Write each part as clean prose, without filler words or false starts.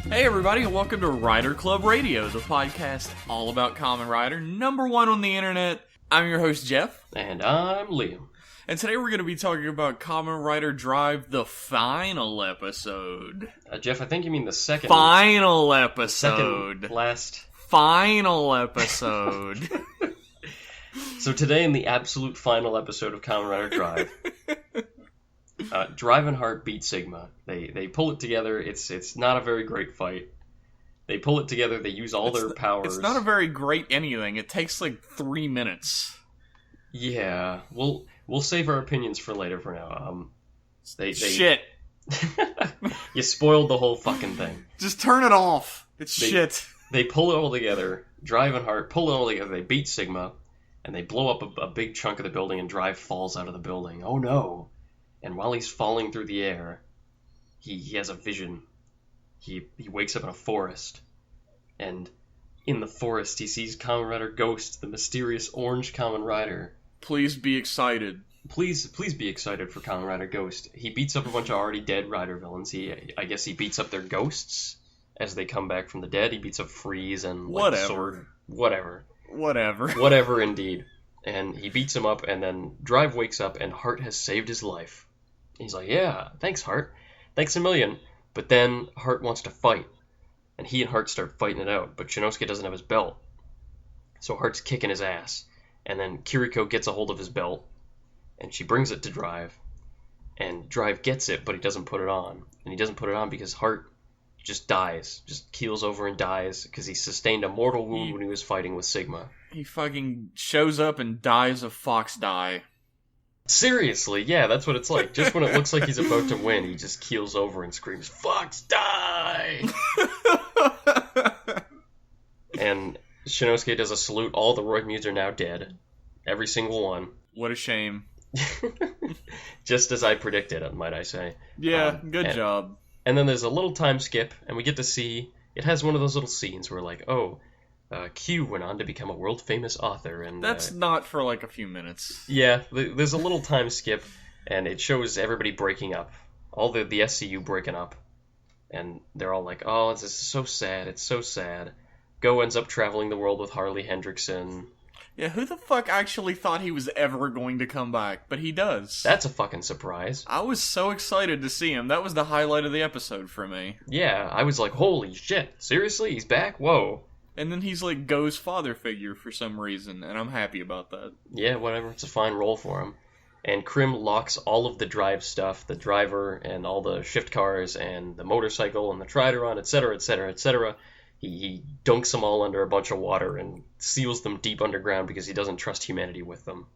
Hey everybody, and welcome to Rider Club Radio, the podcast all about Kamen Rider, number one on the internet. I'm your host, Jeff. And I'm Liam. And today we're going to be talking about Kamen Rider Drive, the final episode. Jeff, I think you mean the second... Final episode. Second last... Final episode. So today in the absolute final episode of Kamen Rider Drive, Drive and Heart beat Sigma. They pull it together. It's not a very great fight. They pull it together. They use all their powers. It's not a very great anything. It takes like 3 minutes. Yeah, we'll save our opinions for later. For now, Shit. You spoiled the whole fucking thing. Just turn it off. It's shit. They pull it all together. Drive and Heart pull it all together. They beat Sigma, and they blow up a big chunk of the building. And Drive falls out of the building. Oh no! And while he's falling through the air, he has a vision. He wakes up in a forest, and in the forest he sees Kamen Rider Ghost, the mysterious orange Kamen Rider. Please be excited. Please be excited for Kamen Rider Ghost. He beats up a bunch of already dead Rider villains. I guess he beats up their ghosts as they come back from the dead. He beats up Freeze and whatever. Whatever indeed. And he beats him up, and then Drive wakes up, and Heart has saved his life. He's like, yeah, thanks, Heart. Thanks a million. But then Heart wants to fight. And he and Heart start fighting it out. But Shinosuke doesn't have his belt. So Heart's kicking his ass. And then Kiriko gets a hold of his belt. And she brings it to Drive. And Drive gets it, but he doesn't put it on. And he doesn't put it on because Heart just dies. Just keels over and dies. Because he sustained a mortal wound when he was fighting with Sigma. He fucking shows up and dies of fox die. Seriously, yeah, that's what it's like. Just when it looks like he's about to win, he just keels over and screams, "Fox, die!" And Shinosuke does a salute. All the Roid are now dead. Every single one. What a shame. Just as I predicted, might I say. Yeah, good job. And then there's a little time skip, and we get to see... It has one of those little scenes where, like, Q went on to become a world-famous author, and... That's not for, like, a few minutes. Yeah, there's a little time skip, and it shows everybody breaking up. All the SCU breaking up. And they're all like, oh, this is so sad, it's so sad. Go ends up traveling the world with Harley Hendrickson. Yeah, who the fuck actually thought he was ever going to come back? But he does. That's a fucking surprise. I was so excited to see him. That was the highlight of the episode for me. Yeah, I was like, holy shit, seriously? He's back? Whoa. And then he's like Go's father figure for some reason, and I'm happy about that. Yeah, whatever. It's a fine role for him. And Krim locks all of the Drive stuff, the driver and all the shift cars and the motorcycle and the Trideron, etc., etc., etc. He dunks them all under a bunch of water and seals them deep underground because he doesn't trust humanity with them.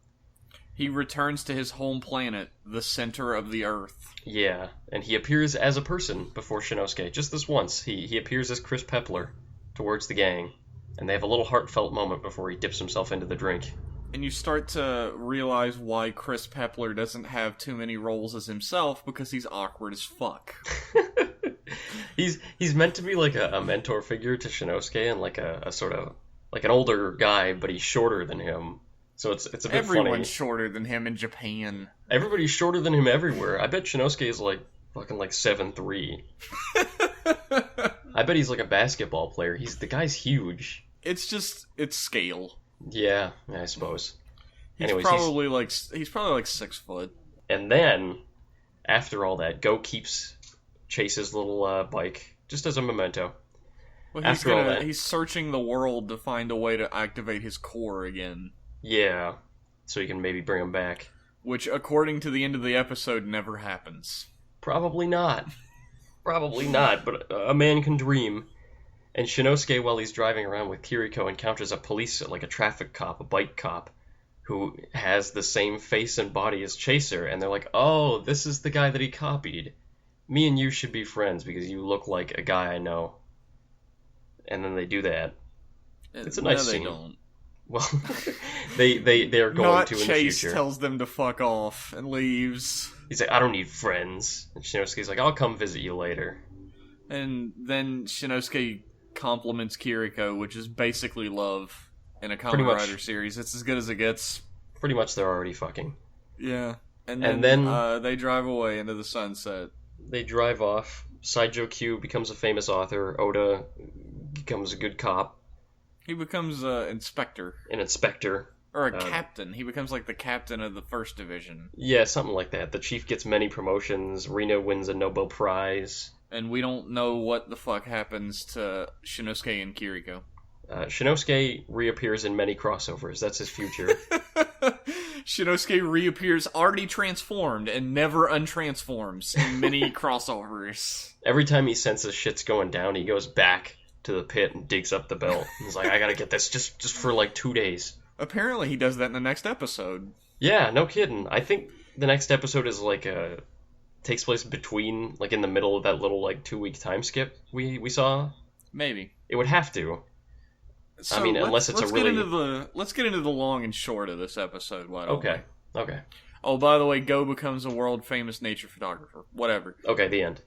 He returns to his home planet, the center of the Earth. Yeah, and he appears as a person before Shinosuke. Just this once. He appears as Chris Pepler towards the gang, and they have a little heartfelt moment before he dips himself into the drink. And you start to realize why Chris Pepler doesn't have too many roles as himself, because he's awkward as fuck. He's meant to be like a mentor figure to Shinosuke, and like a sort of like an older guy, but he's shorter than him. So it's a bit funny. Everyone's shorter than him in Japan. Everybody's shorter than him everywhere. I bet Shinosuke is like fucking like 7'3". I bet he's like a basketball player. The guy's huge. It's scale. Yeah, I suppose. He's Anyways, probably like 6 foot. And then, after all that, Go keeps Chase's little bike, just as a memento. Well, After all that, he's searching the world to find a way to activate his core again. Yeah, so he can maybe bring him back. Which, according to the end of the episode, never happens. Probably not. Probably not, but a man can dream. And Shinosuke, while he's driving around with Kiriko, encounters a traffic cop, a bike cop, who has the same face and body as Chaser, and they're like, oh, this is the guy that he copied. Me and you should be friends because you look like a guy I know. And then they do that. It's a nice scene. No, they don't. Well, they are going to in the Chase future. tells them to fuck off and leaves. He's like, I don't need friends. And Shinosuke's like, I'll come visit you later. And then Shinosuke compliments Kiriko, which is basically love in a Kamen Rider series. It's as good as it gets. Pretty much they're already fucking. Yeah. And then they drive away into the sunset. They drive off. Saijo Q becomes a famous author. Oda becomes a good cop. He becomes an inspector. An inspector. Or a captain. He becomes like the captain of the first division. Yeah, something like that. The chief gets many promotions. Rina wins a Nobel Prize. And we don't know what the fuck happens to Shinosuke and Kiriko. Shinosuke reappears in many crossovers. That's his future. Shinosuke reappears already transformed and never untransforms in many crossovers. Every time he senses shit's going down, he goes back to the pit and digs up the belt. He's like, I gotta get this just for like 2 days. Apparently he does that in the next episode. Yeah, no kidding. I think the next episode is like takes place between, like in the middle of that little like 2-week time skip we saw. Maybe. It would have to. So I mean, unless it's a really... Let's get into the long and short of this episode. Why don't Okay. Okay. Oh, by the way, Go becomes a world-famous nature photographer. Whatever. Okay, the end.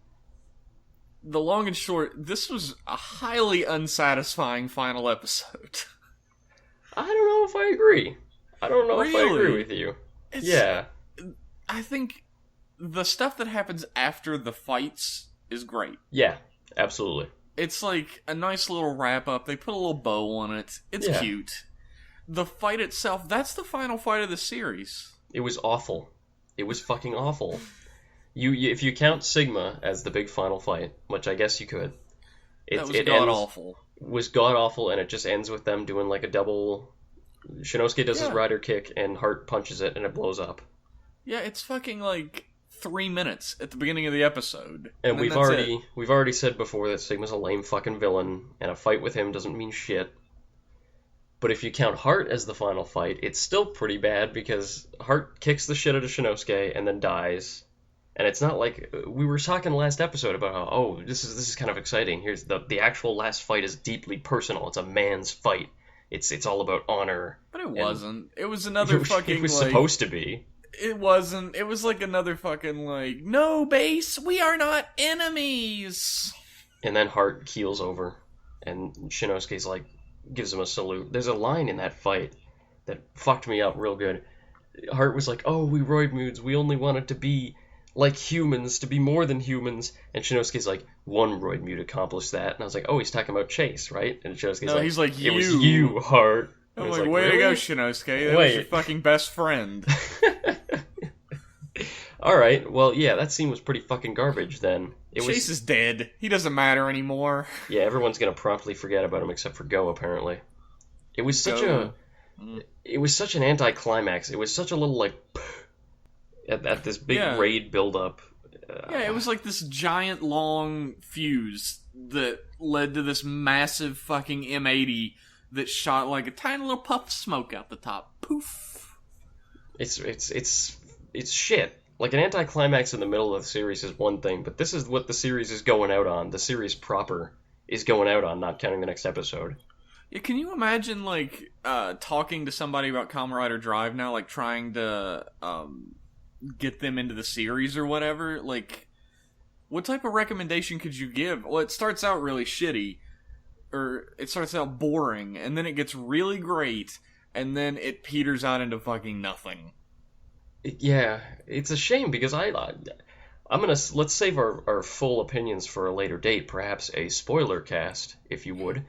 The long and short, this was a highly unsatisfying final episode. I don't know if I agree. I don't know if I Really? agree with you. Yeah. I think the stuff that happens after the fights is great. Yeah, absolutely. It's like a nice little wrap-up. They put a little bow on it. It's Yeah. cute. The fight itself, that's the final fight of the series. It was awful. It was fucking awful. You if you count Sigma as the big final fight, which I guess you could, That was god-awful. Was god-awful, and it just ends with them doing like a double... Shinosuke does his rider kick, and Heart punches it, and it blows up. Yeah, it's fucking like 3 minutes at the beginning of the episode. And then we've that's it. already said before that Sigma's a lame fucking villain, and a fight with him doesn't mean shit. But if you count Heart as the final fight, it's still pretty bad, because Heart kicks the shit out of Shinosuke and then dies. And it's not like we were talking last episode about how, oh, this is kind of exciting. Here's the actual last fight is deeply personal. It's a man's fight. It's all about honor. But it wasn't. It was another fucking It was like, supposed to be. It wasn't. It was like another fucking like, no, base, we are not enemies. And then Heart keels over, and Shinosuke's like, gives him a salute. There's a line in that fight that fucked me up real good. Heart was like, oh, we Roidmudes, we only wanted to be like humans, to be more than humans. And Shinosuke's like, one Roidmude accomplished that. And I was like, oh, he's talking about Chase, right? And Shinosuke's like, he's like, it you. was you, Heart. I'm like, way to go, Shinosuke. That was your fucking best friend. Alright, well, yeah, that scene was pretty fucking garbage then. Chase is dead. He doesn't matter anymore. Yeah, everyone's gonna promptly forget about him except for Go, apparently. It was such it was such an anticlimax. It was such a little, like, at this big raid build-up. Yeah, it was like this giant, long fuse that led to this massive fucking M80 that shot like a tiny little puff of smoke out the top. Poof. It's shit. Like, an anticlimax in the middle of the series is one thing, but this is what the series is going out on. The series proper is going out on, not counting the next episode. Yeah, can you imagine, like, talking to somebody about Kamen Rider Drive now, like, trying to, get them into the series or whatever? Like, what type of recommendation could you give? Well, it starts out really shitty, or it starts out boring, and then it gets really great, and then it peters out into fucking nothing. Yeah, it's a shame because let's save our full opinions for a later date, perhaps a spoiler cast, if you would.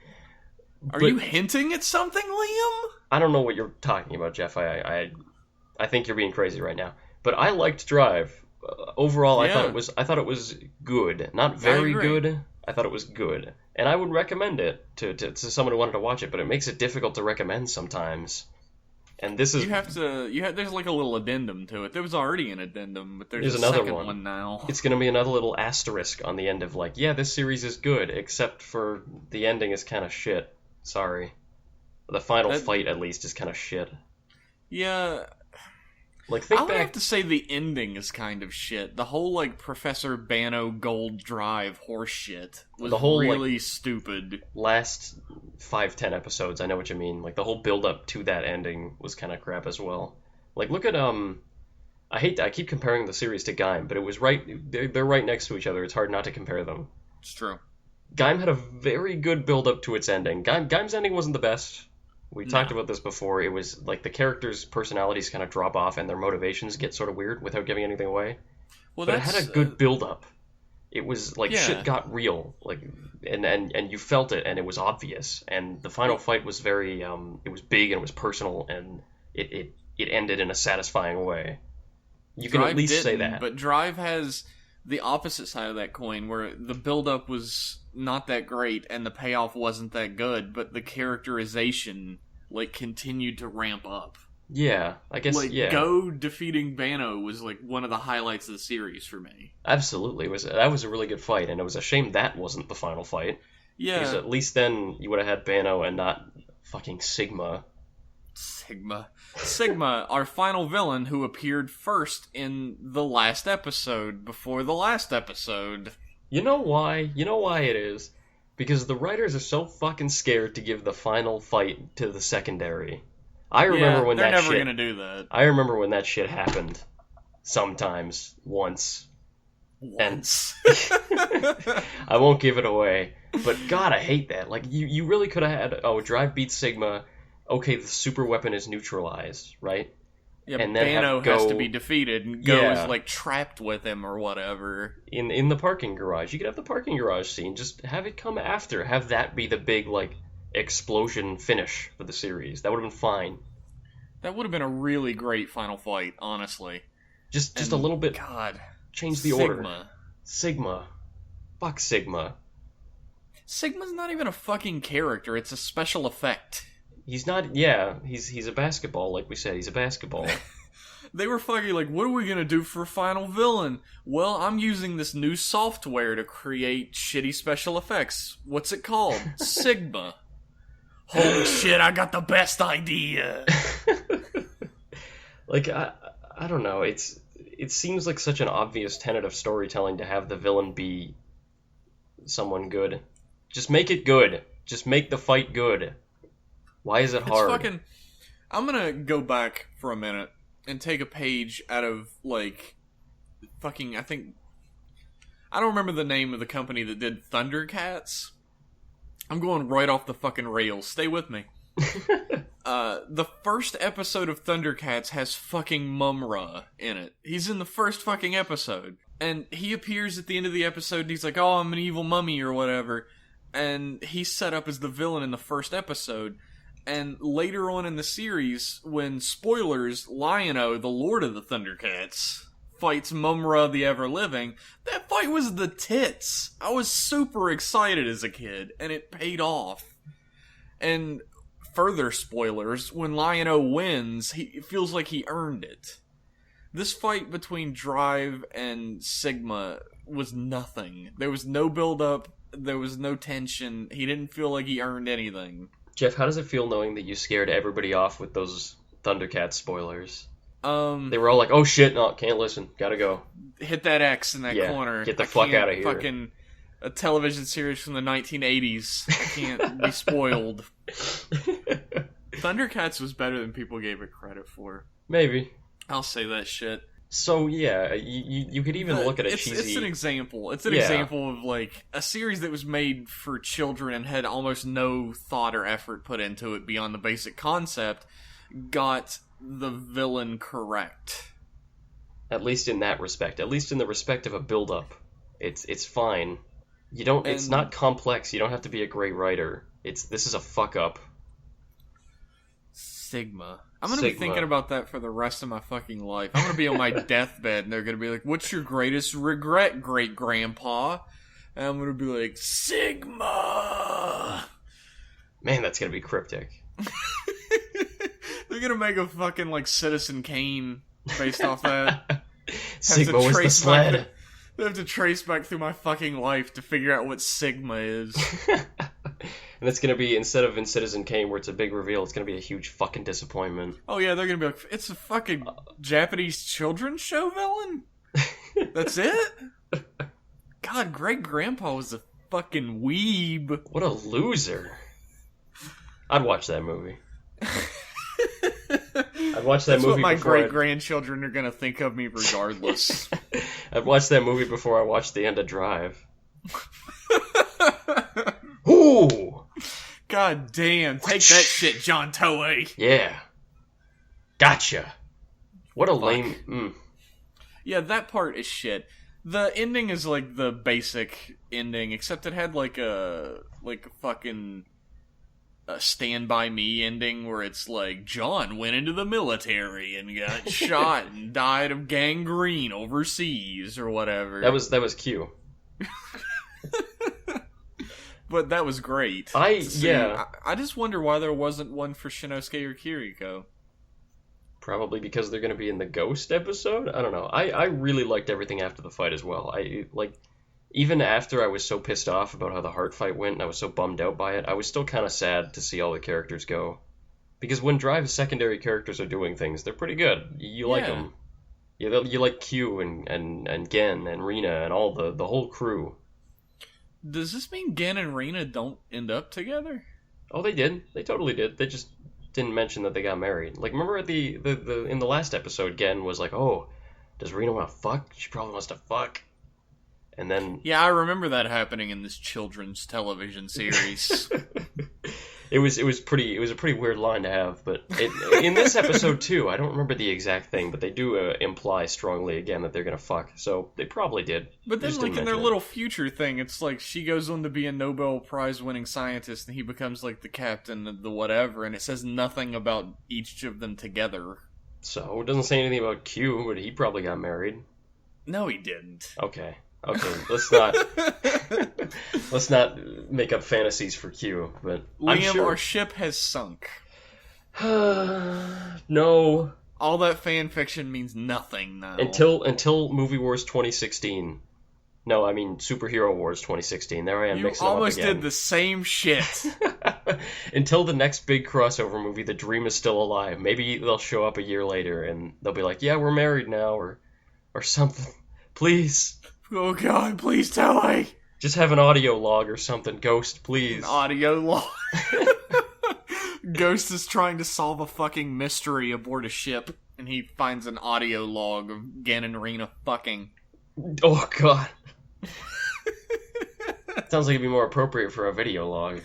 Are you hinting at something, Liam? I don't know what you're talking about, Jeff. I think you're being crazy right now. But I liked Drive. Overall, I thought it was good, not very good. I thought it was good, and I would recommend it to someone who wanted to watch it. But it makes it difficult to recommend sometimes. And this is there's like a little addendum to it. There was already an addendum, but there's another second one now. It's going to be another little asterisk on the end of like, yeah, this series is good, except for the ending is kind of shit. Sorry. The final fight, at least, is kind of shit. Yeah. Like, think back... I would have to say the ending is kind of shit. The whole, like, Professor Bano Gold Drive horse shit was really stupid. Last 5-10 episodes, I know what you mean. Like, the whole build-up to that ending was kind of crap as well. Like, look at, I keep comparing the series to Gaim, but it was they're right next to each other. It's hard not to compare them. It's true. Gaim had a very good build-up to its ending. Gaim's ending wasn't the best. We talked about this before. It was like the characters' personalities kind of drop off and their motivations get sort of weird without giving anything away. But it had a good build-up. It was like Yeah. shit got real, like, and you felt it, and it was obvious. And the final fight was very, it was big and it was personal, and it ended in a satisfying way. You can Drive at least say didn't, that. But Drive has the opposite side of that coin, where the build-up was not that great and the payoff wasn't that good, but the characterization like continued to ramp up. Yeah, I guess. Like Yeah, Go defeating Bano was like one of the highlights of the series for me. absolutely. That was a really good fight, and it was a shame that wasn't the final fight. Because Yeah, at least then you would have had Bano and not fucking Sigma. Sigma, our final villain who appeared first in the last episode before the last episode. You know why? You know why it is? Because the writers are so fucking scared to give the final fight to the secondary. I remember when they're that never shit. gonna do that. I remember when that shit happened. Sometimes, once. Once. I won't give it away, but God, I hate that. Like you really could have had Drive beats Sigma. Okay, the super weapon is neutralized, right? Yeah, and then Bano have has Go- to be defeated, and Go Yeah. is like trapped with him or whatever. In the parking garage. You could have the parking garage scene. Just have it come after. Have that be the big like explosion finish for the series. That would have been fine. That would have been a really great final fight, honestly. Just And a little bit. God, Change the order. Sigma. Fuck Sigma. Sigma's not even a fucking character; it's a special effect. He's not. Yeah, he's a basketball. Like we said, he's a basketball. They were fucking like, what are we gonna do for a final villain? Well, I'm using this new software to create shitty special effects. What's it called? Sigma. Holy shit, I got the best idea. Like I don't know. It seems like such an obvious tenet of storytelling to have the villain be someone good. Just make it good. Just make the fight good. Why is it hard? It's fucking... I'm gonna go back for a minute and take a page out of, like, fucking, I don't remember the name of the company that did Thundercats. I'm going right off the fucking rails. Stay with me. The first episode of Thundercats has fucking Mumra in it. He's in the first fucking episode. And he appears at the end of the episode and he's like, oh, I'm an evil mummy or whatever. And he's set up as the villain in the first episode. And later on in the series, when, spoilers, Lion-O, the Lord of the Thundercats, fights Mumra the Ever-Living, that fight was the tits. I was super excited as a kid, and it paid off. And further spoilers, when Lion-O wins, it feels like he earned it. This fight between Drive and Sigma was nothing. There was no build-up, there was no tension, he didn't feel like he earned anything. Jeff, how does it feel knowing that you scared everybody off with those Thundercats spoilers? They were all like, "Oh shit, no, can't listen, gotta go." Hit that X in that corner. Get the fuck out of here. Fucking a television series from the 1980s. I can't be spoiled. Thundercats was better than people gave it credit for. Maybe. I'll say that shit. So yeah, you could even look at a cheesy. It's an example. It's an Yeah. example of like a series that was made for children and had almost no thought or effort put into it beyond the basic concept. Got the villain correct. At least in that respect. At least in the respect of a build-up. It's fine. You don't. It's And- not complex. You don't have to be a great writer. This is a fuck up. Sigma. I'm gonna be Sigma. thinking about that for the rest of my fucking life. I'm gonna be on my deathbed and they're gonna be like, "What's your greatest regret, great grandpa?" And I'm gonna be like, "Sigma." Man, that's gonna be cryptic. They're gonna make a fucking like Citizen Kane based off that. Sigma was the trace back sled. They have to trace back through my fucking life to figure out what Sigma is. And it's gonna be, instead of in Citizen Kane where it's a big reveal, it's gonna be a huge fucking disappointment. Oh yeah, they're gonna be like, "It's a fucking Japanese children's show villain? That's it?" God, great grandpa was a fucking weeb. What a loser. I'd watch that movie. I'd watch that That's movie what my before great grandchildren are gonna think of me regardless. I'd watch that movie before I watched the end of Drive. Ooh! God damn, take that shit, John Toei. Yeah. Gotcha. What a lame... Yeah, that part is shit. The ending is like the basic ending, except it had like a fucking Stand By Me ending where it's like John went into the military and got shot and died of gangrene overseas or whatever. That was Q. But that was great. I just wonder why there wasn't one for Shinosuke or Kiriko. Probably because they're going to be in the Ghost episode? I don't know. I really liked everything after the fight as well. Even after I was so pissed off about how the Heart fight went and I was so bummed out by it, I was still kind of sad to see all the characters go. Because when Drive's secondary characters are doing things, they're pretty good. You like them. You like Q and Gen and Rina and all the whole crew. Does this mean Gen and Rina don't end up together? Oh, they did. They totally did. They just didn't mention that they got married. Like, remember at the in the last episode, Gen was like, "Oh, does Rina want to fuck? She probably wants to fuck." And then yeah, I remember that happening in this children's television series. It was a pretty weird line to have, but in this episode too, I don't remember the exact thing, but they do imply strongly again that they're gonna fuck, so they probably did. But then, like in their little future thing, it's like she goes on to be a Nobel Prize winning scientist, and he becomes like the captain of the whatever, and it says nothing about each of them together. So it doesn't say anything about Q, but he probably got married. No, he didn't. Okay, let's not make up fantasies for Q, but Liam, I'm sure our ship has sunk. No. All that fan fiction means nothing now. Until Movie Wars 2016. No, I mean Superhero Wars 2016. There I am mixing them up again. You almost did the same shit. Until the next big crossover movie, The Dream is Still Alive. Maybe they'll show up a year later and they'll be like, "Yeah, we're married now," or something. Please. Oh God, please tell me. Just have an audio log or something, Ghost, please. An audio log. Ghost is trying to solve a fucking mystery aboard a ship, and he finds an audio log of Gen and Rina fucking. Oh God. Sounds like it'd be more appropriate for a video log.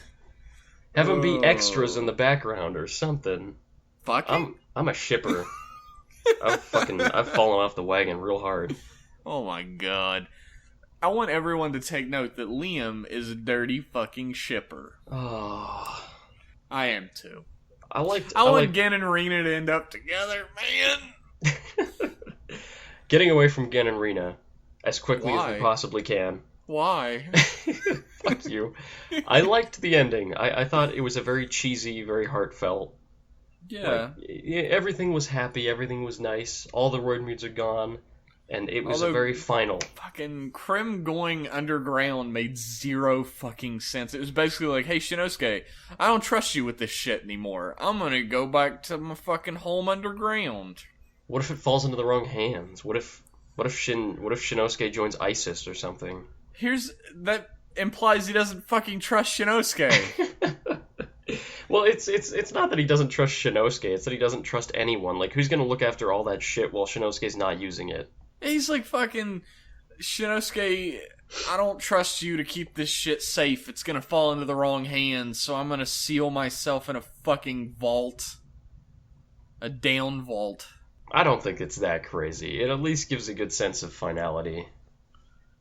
Have them be extras in the background or something. Fucking? I'm a shipper. I've fallen off the wagon real hard. Oh my God. I want everyone to take note that Liam is a dirty fucking shipper. Oh. I am too. I want Gen and Rina to end up together, man. Getting away from Gen and Rina as quickly as we possibly can. Why? Fuck you. I liked the ending. I thought it was a very cheesy, very heartfelt. Yeah. Everything was happy, everything was nice, all the roid moods are gone. And it was a very final. Fucking Krim going underground made zero fucking sense. It was basically like, "Hey, Shinosuke, I don't trust you with this shit anymore. I'm gonna go back to my fucking home underground." What if it falls into the wrong hands? What if Shinosuke joins ISIS or something? That implies he doesn't fucking trust Shinosuke. Well, it's not that he doesn't trust Shinosuke. It's that he doesn't trust anyone. Like, who's gonna look after all that shit while Shinosuke's not using it? He's like, fucking, Shinosuke, I don't trust you to keep this shit safe. It's gonna fall into the wrong hands, so I'm gonna seal myself in a fucking vault. A down vault. I don't think it's that crazy. It at least gives a good sense of finality.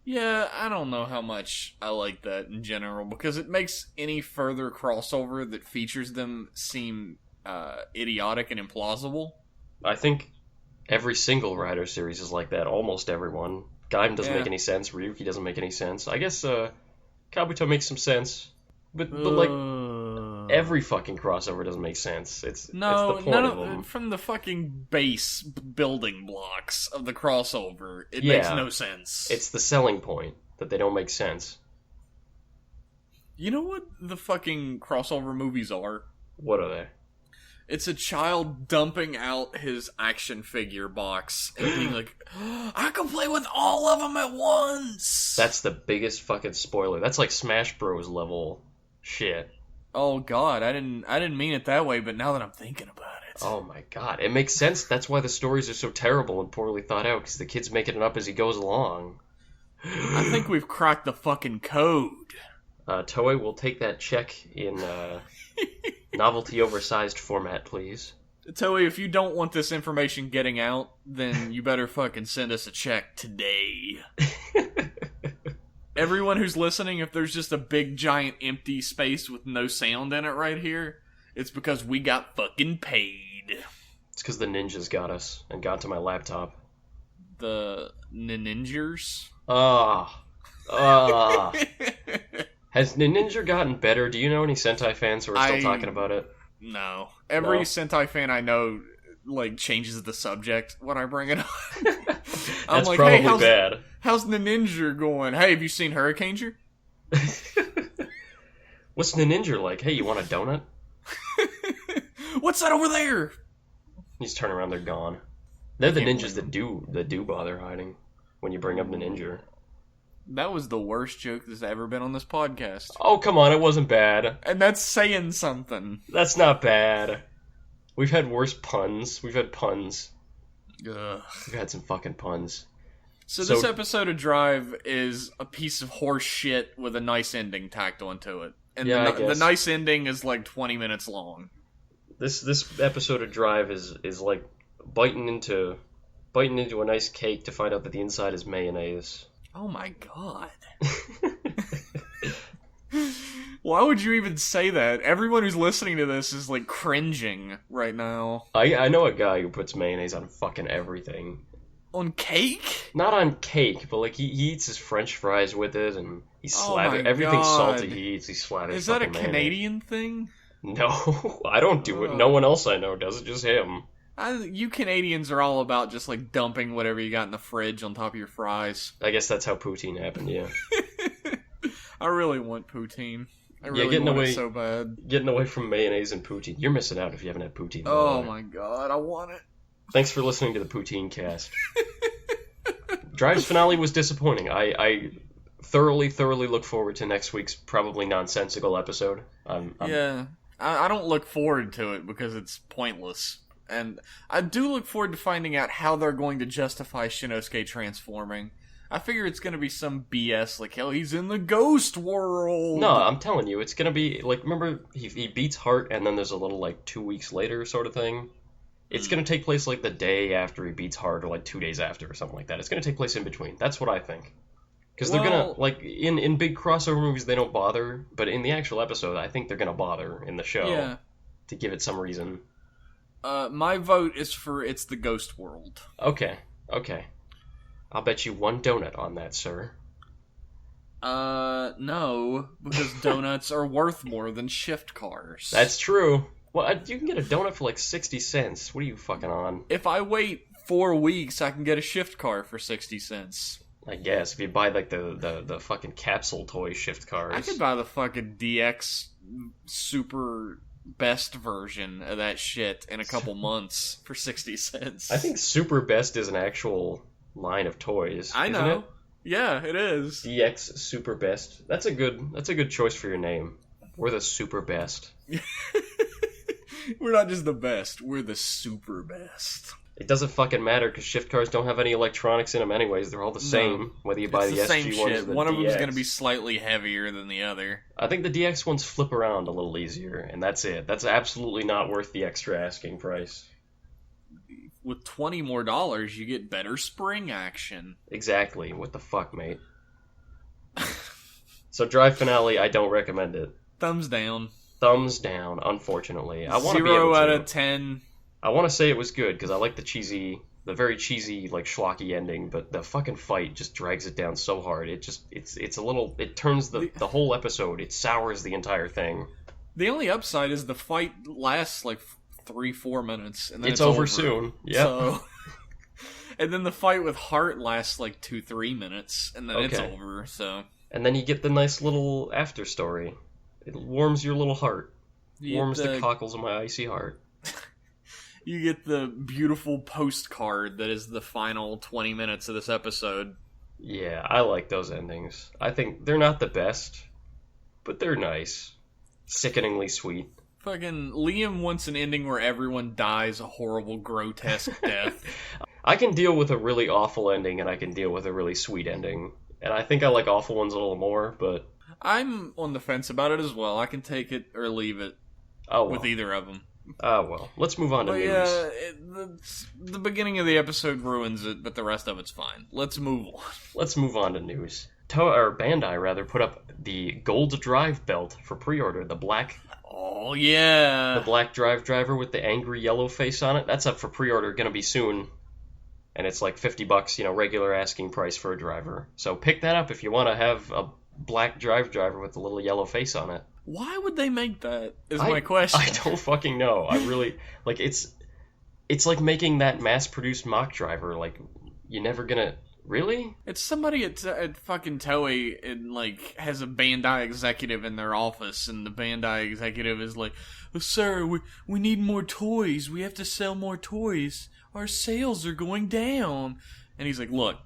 Yeah, I don't know how much I like that in general, because it makes any further crossover that features them seem idiotic and implausible. I think every single Rider series is like that. Almost everyone. Gaim doesn't make any sense. Ryuki doesn't make any sense. I guess Kabuto makes some sense. But like, every fucking crossover doesn't make sense. It's the point of them. From the fucking base building blocks of the crossover, it makes no sense. It's the selling point that they don't make sense. You know what the fucking crossover movies are? What are they? It's a child dumping out his action figure box and being like, "I can play with all of them at once." That's the biggest fucking spoiler. That's like Smash Bros. Level shit. Oh God, I didn't mean it that way, but now that I'm thinking about it. Oh my God, it makes sense. That's why the stories are so terrible and poorly thought out, because the kid's making it up as he goes along. I think we've cracked the fucking code. Toei will take that check in novelty oversized format, please. Toei, if you don't want this information getting out, then you better fucking send us a check today. Everyone who's listening, if there's just a big giant empty space with no sound in it right here, it's because we got fucking paid. It's because the ninjas got us and got to my laptop. The ninjers? Has Ninja gotten better? Do you know any Sentai fans who are still talking about it? No. Every Sentai fan I know, like, changes the subject when I bring it up. That's like, probably hey, bad. How's the Ninja going? Hey, have you seen Hurricaneger? What's the Ninja like? Hey, you want a donut? What's that over there? You just turn around, they're gone. They're the ninjas that do bother hiding when you bring up the ninja. That was the worst joke that's ever been on this podcast. Oh, come on, it wasn't bad. And that's saying something. That's not bad. We've had worse puns. We've had puns. Ugh. We've had some fucking puns. So this episode of Drive is a piece of horse shit with a nice ending tacked onto it. And the nice ending is like 20 minutes long. This episode of Drive is like biting into a nice cake to find out that the inside is mayonnaise. Oh my god. Why would you even say that? Everyone who's listening to this is like cringing right now. I know a guy who puts mayonnaise on fucking everything. On cake? Not on cake, but like he eats his French fries with it, and he slathers everything salty he eats. He slathers. Is that a mayonnaise. Canadian thing? No, I don't do it. No one else I know does it. Just him. You Canadians are all about just like dumping whatever you got in the fridge on top of your fries. I guess that's how poutine happened. Yeah. I really want poutine. I really want it so bad. Getting away from mayonnaise and poutine. You're missing out if you haven't had poutine. Oh my god, I want it. Thanks for listening to the Poutine Cast. Drive's finale was disappointing. I thoroughly look forward to next week's probably nonsensical episode. Yeah, I don't look forward to it because it's pointless. And I do look forward to finding out how they're going to justify Shinosuke transforming. I figure it's going to be some BS like, hell, he's in the ghost world. No, I'm telling you, it's going to be, like, remember, he beats Heart and then there's a little, like, 2 weeks later sort of thing? It's going to take place, like, the day after he beats Heart or, like, 2 days after or something like that. It's going to take place in between. That's what I think. Because they're going to, like, in big crossover movies, they don't bother. But in the actual episode, I think they're going to bother in the show to give it some reason. My vote is for it's the ghost world. Okay. I'll bet you one donut on that, sir. No, because donuts are worth more than shift cars. That's true. Well, you can get a donut for like 60 cents. What are you fucking on? If I wait 4 weeks, I can get a shift car for 60 cents. I guess, if you buy like the fucking capsule toy shift cars. I could buy the fucking DX super best version of that shit in a couple months for 60 cents. I think Super Best is an actual line of toys. I know. Isn't it? Yeah, it is. DX Super Best. That's a good choice for your name. We're the Super Best. We're not just the best, we're the super best. It doesn't fucking matter because shift cars don't have any electronics in them anyways. They're all the same, whether you buy the SG ones or the One of them is DX. going to be slightly heavier than the other. I think the DX ones flip around a little easier, and that's it. That's absolutely not worth the extra asking price. With $20 more, you get better spring action. Exactly. What the fuck, mate? So Drive finale, I don't recommend it. Thumbs down. Thumbs down, unfortunately. I want to be 0 able out to. of 10. I want to say it was good because I like the very cheesy, like schlocky ending, but the fucking fight just drags it down so hard. It's a little. It turns the whole episode. It sours the entire thing. The only upside is the fight lasts like 3-4 minutes, and then it's over soon. Yeah. So, and then the fight with Heart lasts like 2-3 minutes, and then it's over. So. And then you get the nice little after story. It warms your little heart. Warms the cockles of my icy heart. You get the beautiful postcard that is the final 20 minutes of this episode. Yeah, I like those endings. I think they're not the best, but they're nice. Sickeningly sweet. Fucking Liam wants an ending where everyone dies a horrible, grotesque death. I can deal with a really awful ending, and I can deal with a really sweet ending. And I think I like awful ones a little more, but... I'm on the fence about it as well. I can take it or leave it with either of them. Well, let's move on to But news. yeah, the beginning of the episode ruins it, but the rest of it's fine. Let's move on. Let's move on to news. Bandai rather put up the Gold Drive belt for pre-order. The black Oh yeah. drive driver with the angry yellow face on it. That's up for pre-order, gonna be soon. And it's like $50, regular asking price for a driver. So pick that up if you want to have a black driver with a little yellow face on it. Why would they make that? Is my question. I don't fucking know. I really like it's like making that mass-produced mock driver. Like you're never gonna really. It's somebody at fucking Toei and like has a Bandai executive in their office, and the Bandai executive is like, oh, "Sir, we need more toys. We have to sell more toys. Our sales are going down." And he's like, "Look,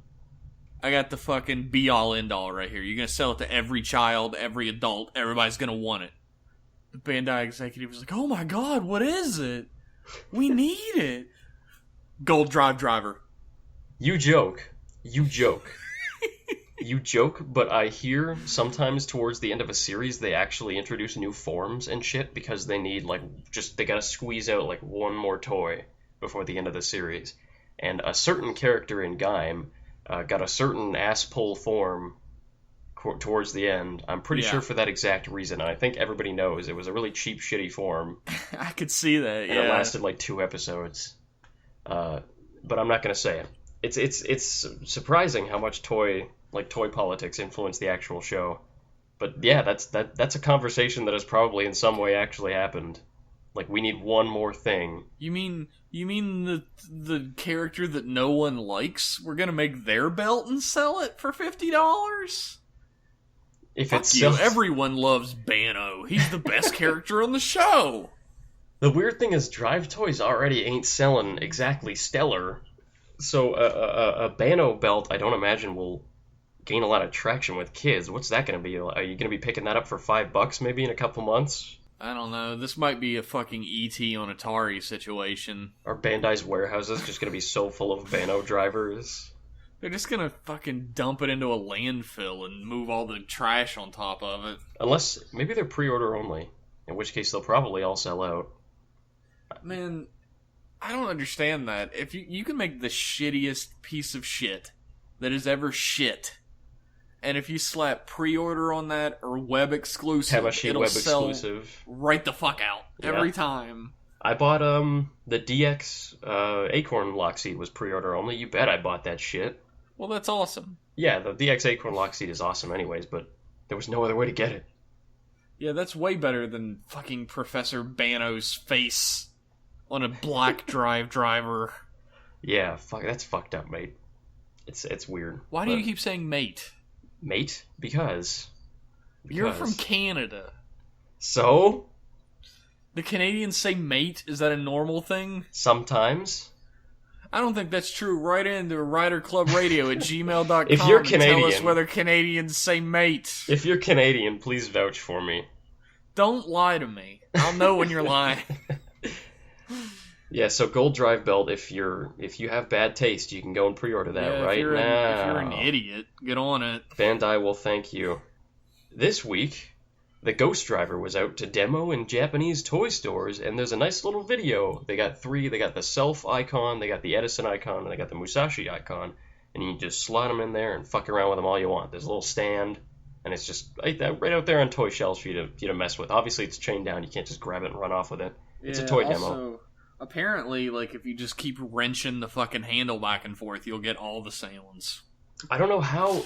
I got the fucking be-all, end-all right here. You're gonna sell it to every child, every adult. Everybody's gonna want it." The Bandai executive was like, "Oh my god, what is it? We need it." Gold Drive driver. You joke. You joke. You joke, but I hear sometimes towards the end of a series they actually introduce new forms and shit because they need they gotta squeeze out like one more toy before the end of the series. And a certain character in Gaim got a certain ass pull form towards the end. I'm pretty sure for that exact reason. And I think everybody knows it was a really cheap, shitty form. I could see that. And it lasted like 2 episodes. But I'm not gonna say it. It's surprising how much toy politics influence the actual show. But yeah, that's a conversation that has probably in some way actually happened. Like we need one more thing. You mean the character that no one likes? We're gonna make their belt and sell it for $50? If Fuck it's you! Everyone loves Bano. He's the best character on the show. The weird thing is, Drive Toys already ain't selling exactly stellar. So a Bano belt, I don't imagine will gain a lot of traction with kids. What's that going to be? Are you going to be picking that up for $5 maybe in a couple months? I don't know. This might be a fucking E.T. on Atari situation. Are Bandai's warehouses just going to be so full of Bano drivers? They're just going to fucking dump it into a landfill and move all the trash on top of it. Unless, maybe they're pre-order only. In which case they'll probably all sell out. Man, I don't understand that. If you can make the shittiest piece of shit that is ever shit, and if you slap pre-order on that or web exclusive, Tamashii it'll web sell exclusive right the fuck out every time. I bought the DX Acorn Lockseed was pre-order only. You bet I bought that shit. Well, that's awesome. Yeah, the DX Acorn Lockseed is awesome anyways, but there was no other way to get it. Yeah, that's way better than fucking Professor Bano's face on a black driver. Yeah, that's fucked up, mate. It's weird. Why do you keep saying mate? Mate? Because. You're from Canada. So? The Canadians say mate? Is that a normal thing? Sometimes. I don't think that's true. Write into riderclubradio@gmail.com if you're Canadian, and tell us whether Canadians say mate. If you're Canadian, please vouch for me. Don't lie to me. I'll know when you're lying. Yeah, so Gold Drive belt, if you have bad taste, you can go and pre-order that right now. If you're an idiot, get on it. Bandai will thank you. This week, the Ghost Driver was out to demo in Japanese toy stores, and there's a nice little video. They got 3. They got the Self icon, they got the Edison icon, and they got the Musashi icon. And you just slot them in there and fuck around with them all you want. There's a little stand, and it's just right out there on toy shelves for you to mess with. Obviously, it's chained down. You can't just grab it and run off with it. It's a toy demo. Apparently, if you just keep wrenching the fucking handle back and forth, you'll get all the sounds. I don't know how.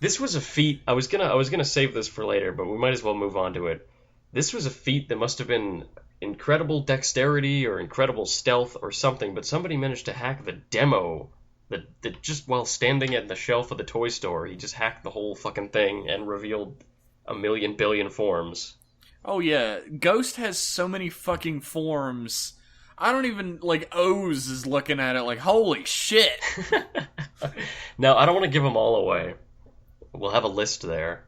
This was a feat. I was gonna save this for later, but we might as well move on to it. This was a feat that must have been incredible dexterity or incredible stealth or something, but somebody managed to hack the demo. That just while standing at the shelf of the toy store, he just hacked the whole fucking thing and revealed a million billion forms. Oh yeah, Ghost has so many fucking forms. I don't even, Oz is looking at it like, holy shit. Now, I don't want to give them all away. We'll have a list there.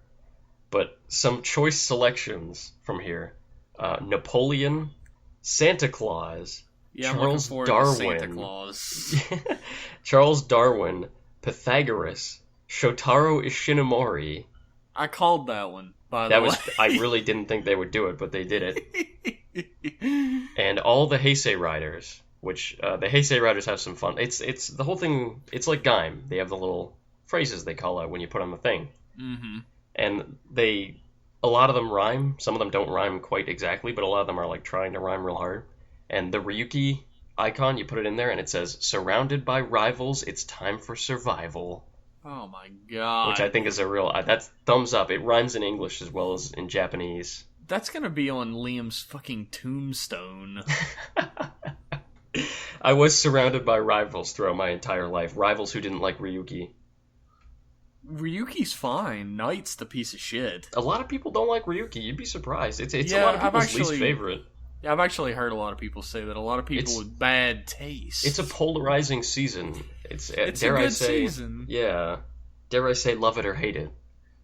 But some choice selections from here. Napoleon, Santa Claus, Charles Darwin, Santa Claus. Charles Darwin, Pythagoras, Shotaro Ishinomori. I called that one. By That the was I way. really didn't think they would do it, but they did it. And all the Heisei riders, which the Heisei riders have some fun. It's the whole thing. It's like Gaim. They have the little phrases they call out when you put on the thing, Mm-hmm. and a lot of them rhyme. Some of them don't rhyme quite exactly, but a lot of them are like trying to rhyme real hard. And the Ryuki icon, you put it in there, and it says, "Surrounded by rivals, it's time for survival," Oh my god. which I think is a real. That's thumbs up. It rhymes in English as well as in Japanese. That's gonna be on Liam's fucking tombstone. I was surrounded by rivals throughout my entire life. Rivals who didn't like Ryuki. Ryuki's fine. Knight's the piece of shit. A lot of people don't like Ryuki. You'd be surprised. It's a Yeah, lot of I've people's actually- least favorite. Yeah, I've actually heard a lot of people say that. A lot of people It's- with bad taste. It's a polarizing season. It's It's dare a I good say, season. yeah, dare I say, love it or hate it.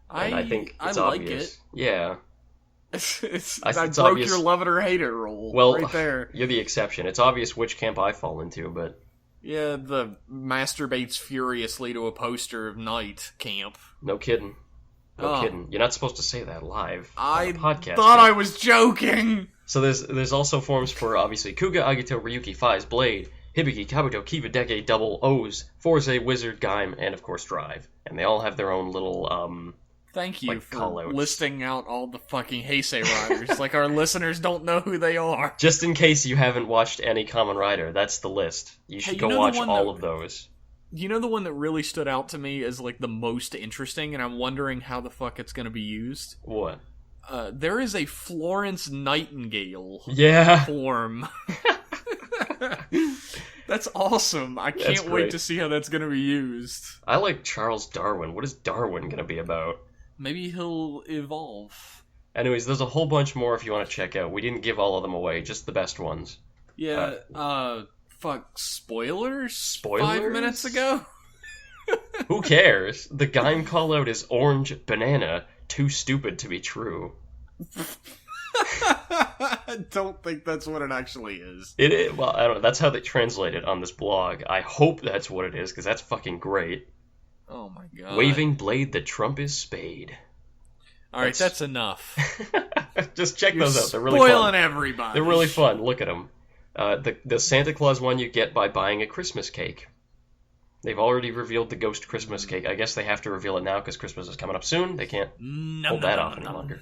And I think it's I like obvious. it. Yeah. It's I think I it's broke obvious- your love it or hate it rule. Well, right there. you're the exception. It's obvious which camp I fall into, but Yeah, the masturbates furiously to a poster of Knight camp. no kidding. No Oh. kidding. You're not supposed to say that live I on a podcast. thought I was joking. So there's also forms for, obviously, Kuga, Agito, Ryuki, Fies, Blade, Hibiki, Kabuto, Kiva, Deke, Double, O's, Forze, Wizard, Gaim, and of course Drive. And they all have their own little, Thank you like, for call-outs. listing out all the fucking Heisei riders. Like our listeners don't know who they are. just in case you haven't watched any Kamen Rider, that's the list. You should you go know the watch one all that- of those. You know the one that really stood out to me as like the most interesting, and I'm wondering how the fuck it's going to be used. What? There is a Florence Nightingale Yeah. form. That's awesome. I That's can't wait great. to see how that's going to be used. I like Charles Darwin. What is Darwin going to be about? Maybe he'll evolve. Anyways, there's a whole bunch more if you want to check out. We didn't give all of them away, just the best ones. Yeah, fuck, spoilers? Spoilers? 5 minutes ago? Who cares? The Gaim callout is orange banana, too stupid to be true. I don't think that's what it actually is. It is, well, I don't know. That's how they translate it on this blog. I hope that's what it is, because that's fucking great. Oh my god. Waving blade, the trump is spade. Alright, that's enough. Just check You're those out. They're really spoiling fun. everybody. They're really fun. Look at them. The Santa Claus one you get by buying a Christmas cake. They've already revealed the ghost Christmas cake. I guess they have to reveal it now because Christmas is coming up soon. They can't hold that off any longer.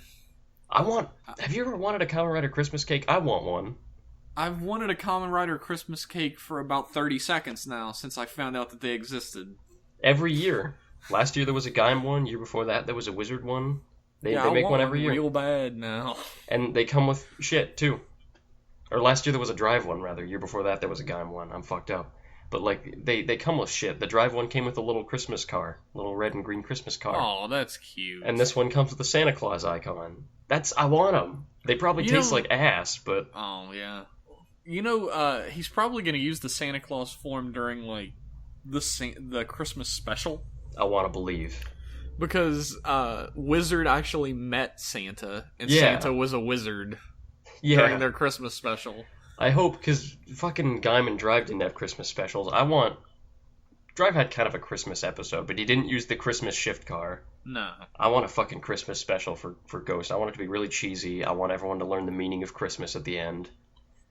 Have you ever wanted a Kamen Rider Christmas cake? I want one. I've wanted a Kamen Rider Christmas cake for about 30 seconds now since I found out that they existed. Every year. Last year there was a Gaim one. Year before that there was a Wizard one. They I make want one every year. real bad now. And they come with shit, too. Or last year there was a Drive one, rather. Year before that there was a Gaim one. I'm fucked up. But, like, they come with shit. The Drive one came with a little Christmas car. Little red and green Christmas car. Oh, that's cute. And this one comes with a Santa Claus icon. I want them. They probably You taste know- like ass, but Oh, yeah. You know, he's probably going to use the Santa Claus form during, like, the Christmas special. I want to believe. Because Wizard actually met Santa, and Yeah. Santa was a wizard Yeah, during their Christmas special. I hope, because fucking Gaim and Drive didn't have Christmas specials. Drive had kind of a Christmas episode, but he didn't use the Christmas shift car. No. I want a fucking Christmas special for Ghost. I want it to be really cheesy. I want everyone to learn the meaning of Christmas at the end.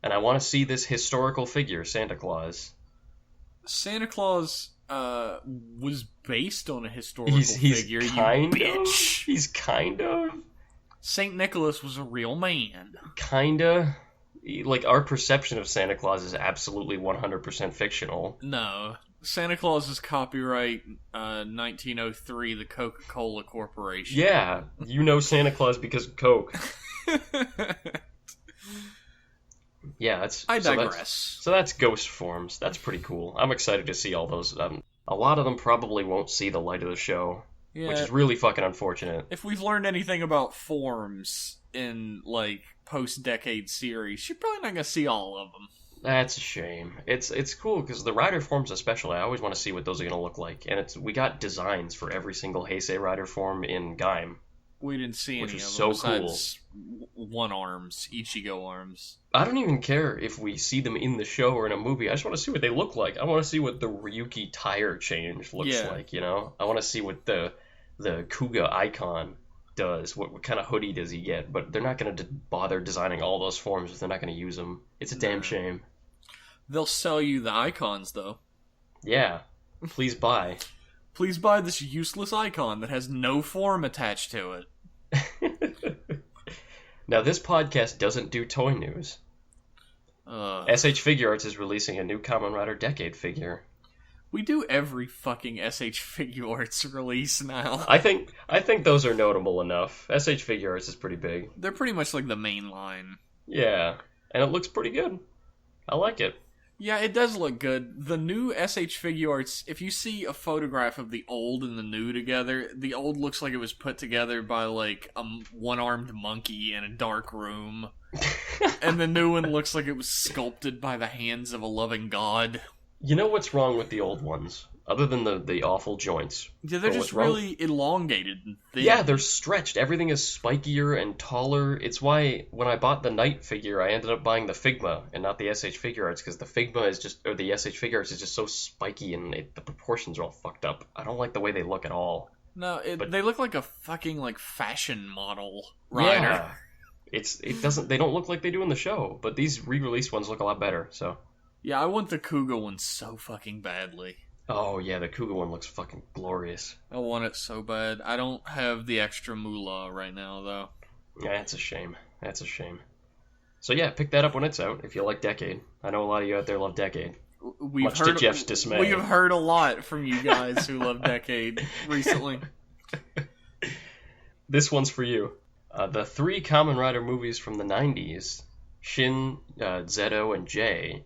And I want to see this historical figure, Santa Claus. Santa Claus was based on a historical He's figure, kind you of. bitch. He's kind of. Saint Nicholas was a real man. Kinda. Like, our perception of Santa Claus is absolutely 100% fictional. No. Santa Claus is copyright 1903, the Coca-Cola Corporation. Yeah, you know Santa Claus because of Coke. Yeah, that's... I so digress. that's Ghost forms. That's pretty cool. I'm excited to see all those. A lot of them probably won't see the light of the show, Yeah. which is really fucking unfortunate. If we've learned anything about forms in, like, post-decade series, you're probably not gonna see all of them. That's a shame. It's cool because the rider forms especially, I always want to see what those are going to look like. And we got designs for every single Heisei rider form in Gaim. We didn't see Which any is of so them besides one arms, Ichigo arms. I don't even care if we see them in the show or in a movie. I just want to see what they look like. I want to see what the Ryuki tire change looks Yeah. like, you know? I want to see what the Kuga icon does. What kind of hoodie does he get? But they're not going to bother designing all those forms if they're not going to use them. It's a damn shame. They'll sell you the icons, though. Yeah. Please buy. Please buy this useless icon that has no form attached to it. Now, this podcast doesn't do toy news. SH Figuarts is releasing a new Kamen Rider Decade figure. We do every fucking SH Figuarts release now. I think those are notable enough. SH Figuarts is pretty big. They're pretty much like the main line. Yeah, and it looks pretty good. I like it. Yeah, it does look good. The new SH Figuarts, if you see a photograph of the old and the new together, the old looks like it was put together by, like, a one-armed monkey in a dark room. And the new one looks like it was sculpted by the hands of a loving god. You know what's wrong with the old ones? Other than the awful joints. Yeah, they're just really elongated and thin. Yeah, they're stretched. Everything is spikier and taller. It's why when I bought the Knight figure, I ended up buying the Figma and not the SH Figuarts, because the Figma is just, or the SH Figuarts is just so spiky and the proportions are all fucked up. I don't like the way they look at all. No, they look like a fucking, like, fashion model rider. Yeah. They don't look like they do in the show, but these re-released ones look a lot better, so. Yeah, I want the Kuga one so fucking badly. Oh, yeah, the Kuga one looks fucking glorious. I want it so bad. I don't have the extra moolah right now, though. Yeah, that's a shame. That's a shame. So yeah, pick that up when it's out, if you like Decade. I know a lot of you out there love Decade. Much to Jeff's dismay. We have heard a lot from you guys who love Decade recently. This one's for you. The 3 Kamen Rider movies from the 90s, Shin, Zeto, and J,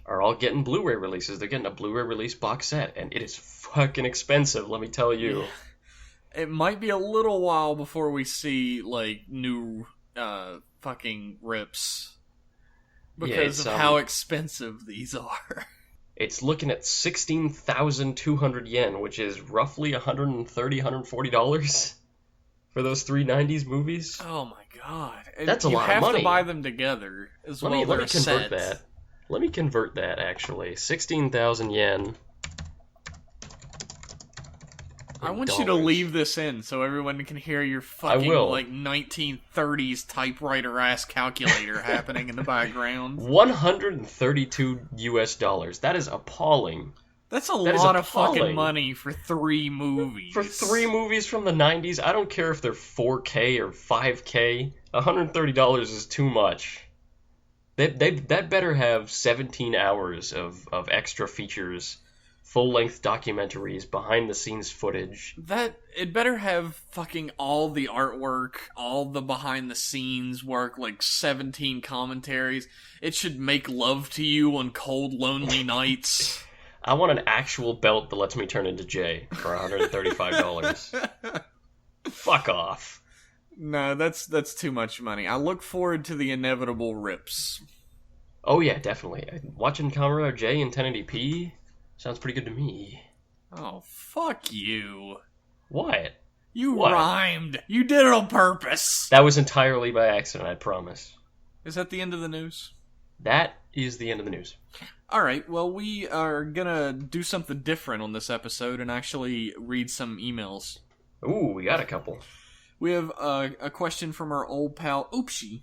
are all getting Blu-ray releases. They're getting a Blu-ray release box set, and it is fucking expensive, let me tell you. It might be a little while before we see, like, new fucking rips. Because of how expensive these are. It's looking at 16,200 yen, which is roughly $130, $140 for those 3 90s movies. Oh my god. That's a lot of money. You have to buy them together as well. Let me convert that. Let me convert that, actually. 16,000 yen. I want you to leave this in so everyone can hear your fucking, like, 1930s typewriter-ass calculator happening in the background. $132. That is appalling. That's a lot of fucking money for 3 movies. For 3 movies from the 90s, I don't care if they're 4K or 5K. $130 is too much. That better have 17 hours of extra features, full-length documentaries, behind-the-scenes footage. It better have fucking all the artwork, all the behind-the-scenes work, like 17 commentaries. It should make love to you on cold, lonely nights. I want an actual belt that lets me turn into Jay for $135. Fuck off. No, that's too much money. I look forward to the inevitable rips. Oh yeah, definitely. Watching Kamen Rider J in 1080p sounds pretty good to me. Oh, fuck you. What? You rhymed. You did it on purpose. That was entirely by accident, I promise. Is that the end of the news? That is the end of the news. Alright, well, we are gonna do something different on this episode and actually read some emails. Ooh, we got a couple. We have a question from our old pal, Oopsie.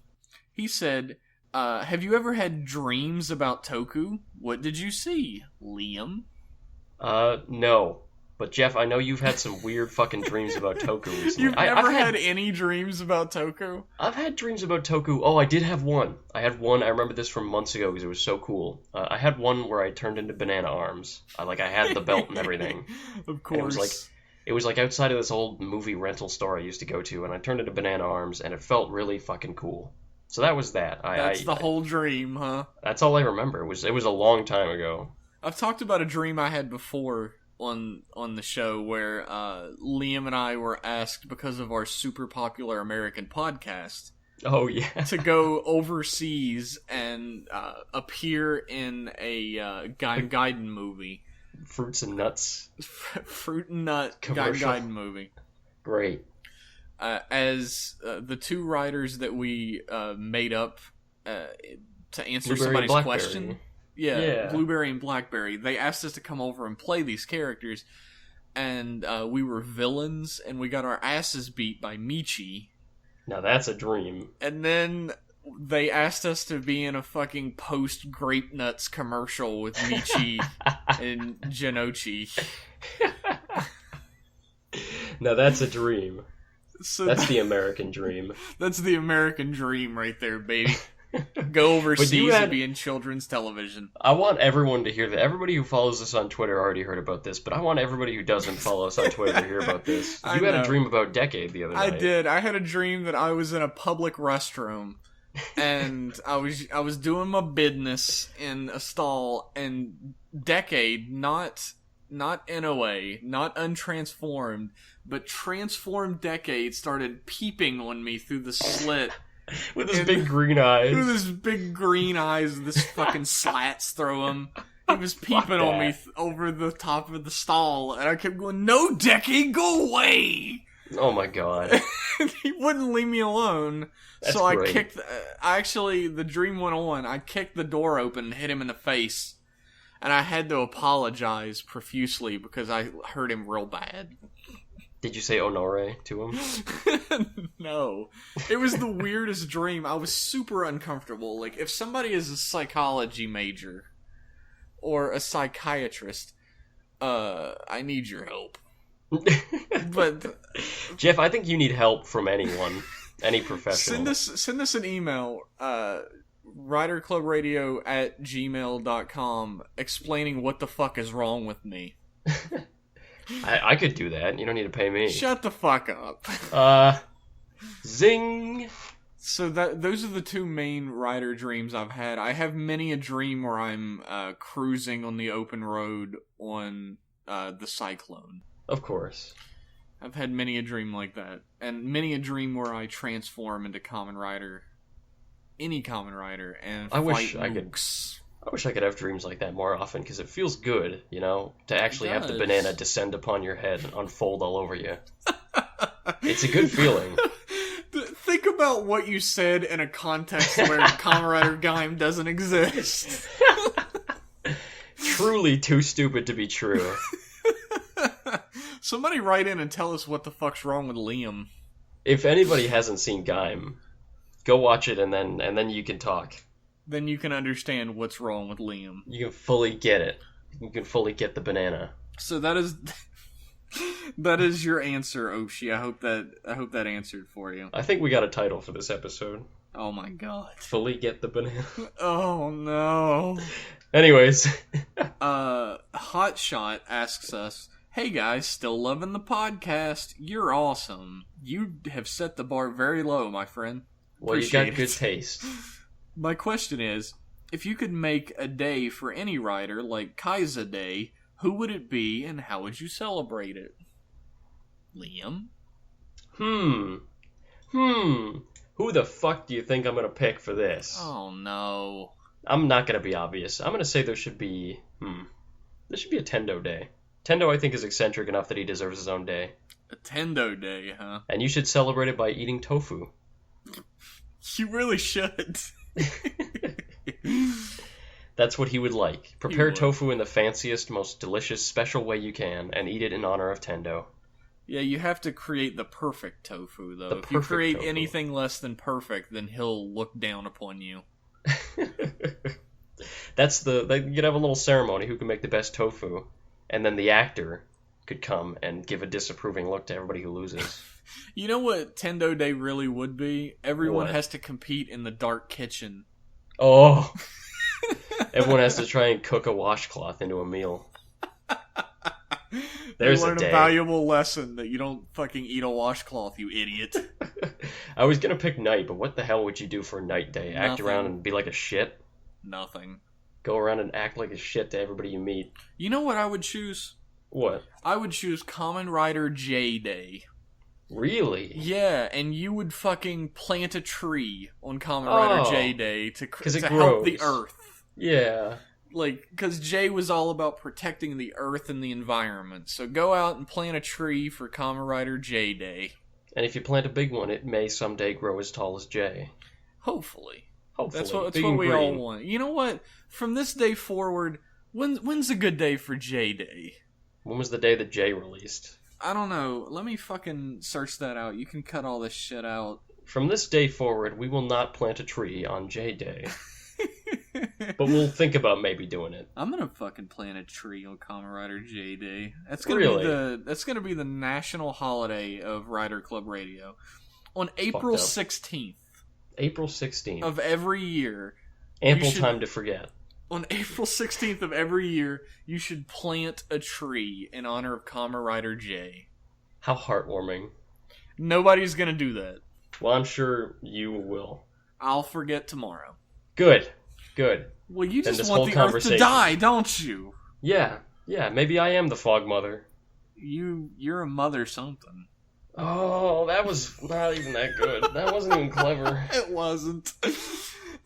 He said, have you ever had dreams about Toku? What did you see, Liam? No. But Jeff, I know you've had some weird fucking dreams about Toku recently. You've never had any dreams about Toku? I've had dreams about Toku. Oh, I did have one. I remember this from months ago because it was so cool. I had one where I turned into Banana Arms. I had the belt and everything. Of course. And it was like outside of this old movie rental store I used to go to, and I turned into Banana Arms, and it felt really fucking cool. So that was that. That's the whole dream, huh? That's all I remember. It was a long time ago. I've talked about a dream I had before on the show where Liam and I were asked, because of our super popular American podcast, oh yeah, to go overseas and appear in a Gaiden movie. Fruits and Nuts. Fruit and Nut Gaiden movie. Great. As the 2 writers that we made up to answer Blueberry somebody's question. Yeah, yeah, Blueberry and Blackberry. They asked us to come over and play these characters. and we were villains, and we got our asses beat by Michi. Now that's a dream. And then they asked us to be in a fucking post Grape Nuts commercial with Michi and Janochi. Now that's a dream. So that's the American dream. That's the American dream right there, baby. Go overseas and be in children's television. I want everyone to hear that. Everybody who follows us on Twitter already heard about this, but I want everybody who doesn't follow us on Twitter to hear about this. You had a dream about Decade the other night. I did. I had a dream that I was in a public restroom, and I was doing my business in a stall, and Decade, not NOA, not untransformed, but transformed Decade started peeping on me through the slit. With his big green eyes. With his big green eyes, this fucking slats through him. He was peeping on me over the top of the stall, and I kept going, "No, Decade, go away!" Oh my god. He wouldn't leave me alone. That's so great. I kicked... the dream went on. I kicked the door open and hit him in the face. And I had to apologize profusely because I hurt him real bad. Did you say Honore to him? No. It was the weirdest dream. I was super uncomfortable. Like, if somebody is a psychology major or a psychiatrist, I need your help. But Jeff, I think you need help from anyone. Any professional. Send us an email, writerclubradio@gmail.com, explaining what the fuck is wrong with me. I could do that. You don't need to pay me. Shut the fuck up. Zing. So those are the two main writer dreams I've had. I have many a dream where I'm cruising on the open road on the Cyclone. Of course. I've had many a dream like that. And many a dream where I transform into Kamen Rider. Any Kamen Rider. And I wish fight I could. mooks. I wish I could have dreams like that more often, because it feels good, you know, to actually have the banana descend upon your head and unfold all over you. It's a good feeling. Think about what you said in a context where Kamen Rider Gaim doesn't exist. Truly too stupid to be true. Somebody write in and tell us what the fuck's wrong with Liam. If anybody hasn't seen Gaim, go watch it and then you can talk. Then you can understand what's wrong with Liam. You can fully get it. You can fully get the banana. So that is your answer, Oshi. I hope that answered for you. I think we got a title for this episode. Oh my god. Fully get the banana. Oh no. Anyways. Hotshot asks us, "Hey guys, still loving the podcast. You're awesome. You have set the bar very low, my friend. Well, you got good taste. My question is, if you could make a day for any writer, like Kaiza Day, who would it be and how would you celebrate it?" Liam? Who the fuck do you think I'm gonna pick for this? Oh no. I'm not gonna be obvious. I'm gonna say there should be a Tendo Day. Tendo, I think, is eccentric enough that he deserves his own day. A Tendo Day, huh? And you should celebrate it by eating tofu. You really should. That's what he would like. Prepare tofu in the fanciest, most delicious, special way you can, and eat it in honor of Tendo. Yeah, you have to create the perfect tofu, though. If you create anything less than perfect, then he'll look down upon you. You could have a little ceremony who can make the best tofu, and then the actor could come and give a disapproving look to everybody who loses. You know what Tendo Day really would be? Everyone What? has to compete in the dark kitchen. Oh! Everyone has to try and cook a washcloth into a meal. There's you learn a day. a valuable lesson that you don't fucking eat a washcloth, you idiot. I was gonna pick night, but what the hell would you do for a night day? Act Nothing. around and be like a shit? Nothing. Go around and act like a shit to everybody you meet? You know what I would choose? What? I would choose Kamen Rider J Day. Really? Yeah, and you would fucking plant a tree on Kamen Rider J Day to it help the grows. Earth. Yeah. Like, because J was all about protecting the Earth and the environment. So go out and plant a tree for Kamen Rider J Day. And if you plant a big one, it may someday grow as tall as Jay. Hopefully. Hopefully. That's what Big and we all green. want. You know what? From this day forward, when's a good day for J Day? When was the day that J released? I don't know. Let me fucking search that out. You can cut all this shit out. From this day forward, we will not plant a tree on J Day. But we'll think about maybe doing it. I'm gonna fucking plant a tree on Kamen Rider J Day. That's gonna be the national holiday of Rider Club Radio. On April 16th. April 16th. Of every year. Ample time to forget. On April 16th of every year, you should plant a tree in honor of Kamen Rider J. How heartwarming. Nobody's gonna do that. Well, I'm sure you will. I'll forget tomorrow. Good. Well, you just want the Earth to die, don't you? Yeah. Maybe I am the Fog Mother. You're a mother something. Oh, that was not even that good. That wasn't even clever. It wasn't.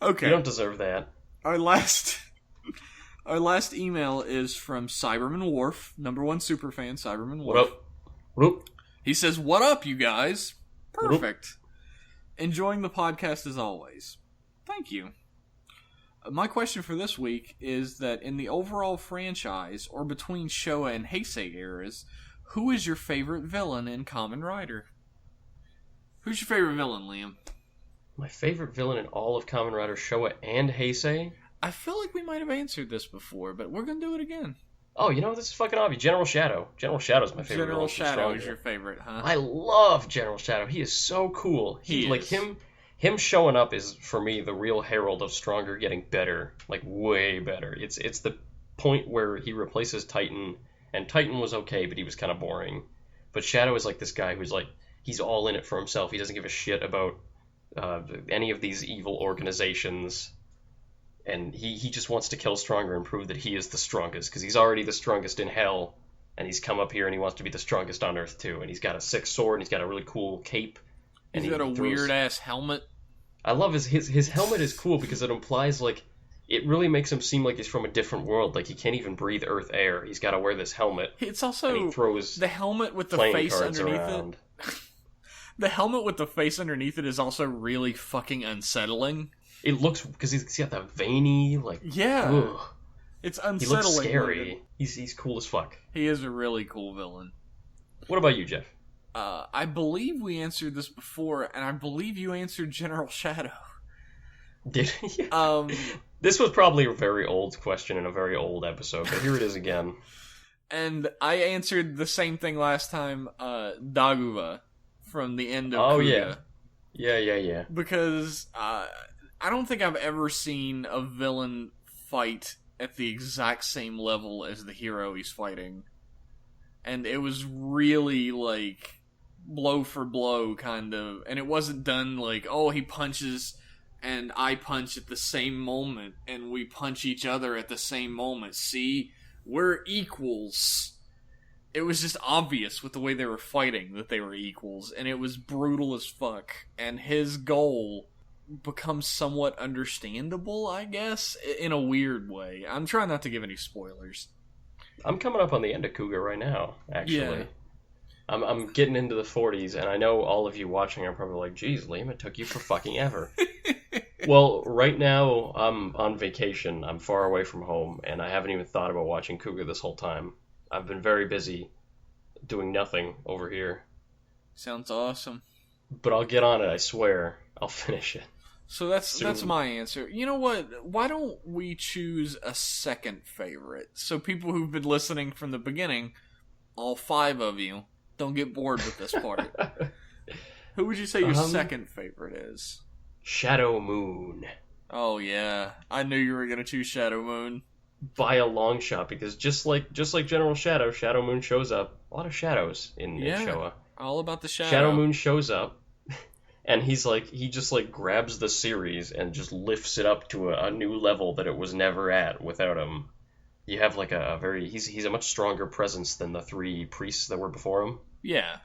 Okay. You don't deserve that. Our last email is from Cyberman Worf, #1 superfan, Cyberman Worf. What up? He says, "What up, you guys? Perfect. Enjoying the podcast as always. Thank you. My question for this week is that in the overall franchise, or between Showa and Heisei eras, who is your favorite villain in Kamen Rider? Who's your favorite villain, Liam? My favorite villain in all of Kamen Rider Showa and Heisei? I feel like we might have answered this before, but we're going to do it again. Oh, you know, this is fucking obvious. General Shadow. General Shadow's my favorite General villain. Shadow is your favorite, huh? I love General Shadow. He is so cool. He like is. Him showing up is, for me, the real herald of Stronger getting better. Like, way better. It's the point where he replaces Titan, and Titan was okay, but he was kind of boring. But Shadow is like this guy who's like, he's all in it for himself. He doesn't give a shit about any of these evil organizations. And he just wants to kill Stronger and prove that he is the strongest, because he's already the strongest in Hell, and he's come up here and he wants to be the strongest on Earth too. And he's got a sick sword, and he's got a really cool cape. And he's got a weird-ass helmet. I love his helmet is cool because it implies, like, it really makes him seem like he's from a different world. Like, he can't even breathe Earth air. He's got to wear this helmet. It's also and he throws the helmet with the face underneath around. it. The helmet with the face underneath it is also really fucking unsettling. It looks, because he's got that veiny, like, yeah, ugh. It's unsettling. He looks scary. He's cool as fuck. He is a really cool villain. What about you, Jeff? I believe we answered this before, and I believe you answered General Shadow. Did he? This was probably a very old question in a very old episode, but here it is again. And I answered the same thing last time, Daguva from the end of Kuga. Yeah. Because I don't think I've ever seen a villain fight at the exact same level as the hero he's fighting. And it was really, like, blow for blow, kind of. And it wasn't done like, oh, he punches and I punch at the same moment, and we punch each other at the same moment. See? We're equals. It was just obvious with the way they were fighting that they were equals, and it was brutal as fuck. And his goal becomes somewhat understandable, I guess, in a weird way. I'm trying not to give any spoilers. I'm coming up on the end of Kuga right now, actually. Yeah. I'm getting into the 40s, and I know all of you watching are probably like, geez, Liam, it took you for fucking ever. Well, right now, I'm on vacation. I'm far away from home, and I haven't even thought about watching Kuga this whole time. I've been very busy doing nothing over here. Sounds awesome. But I'll get on it, I swear. I'll finish it. So that's my answer. You know what? Why don't we choose a second favorite? So people who've been listening from the beginning, all 5 of you, don't get bored with this part. Who would you say your second favorite is? Shadow Moon. Oh yeah, I knew you were gonna choose Shadow Moon. By a long shot, because just like General Shadow, Shadow Moon shows up. A lot of shadows in Showa. All about the shadow. Shadow Moon shows up, and he just grabs the series and just lifts it up to a new level that it was never at without him. You have like he's a much stronger presence than the 3 priests that were before him. Yeah.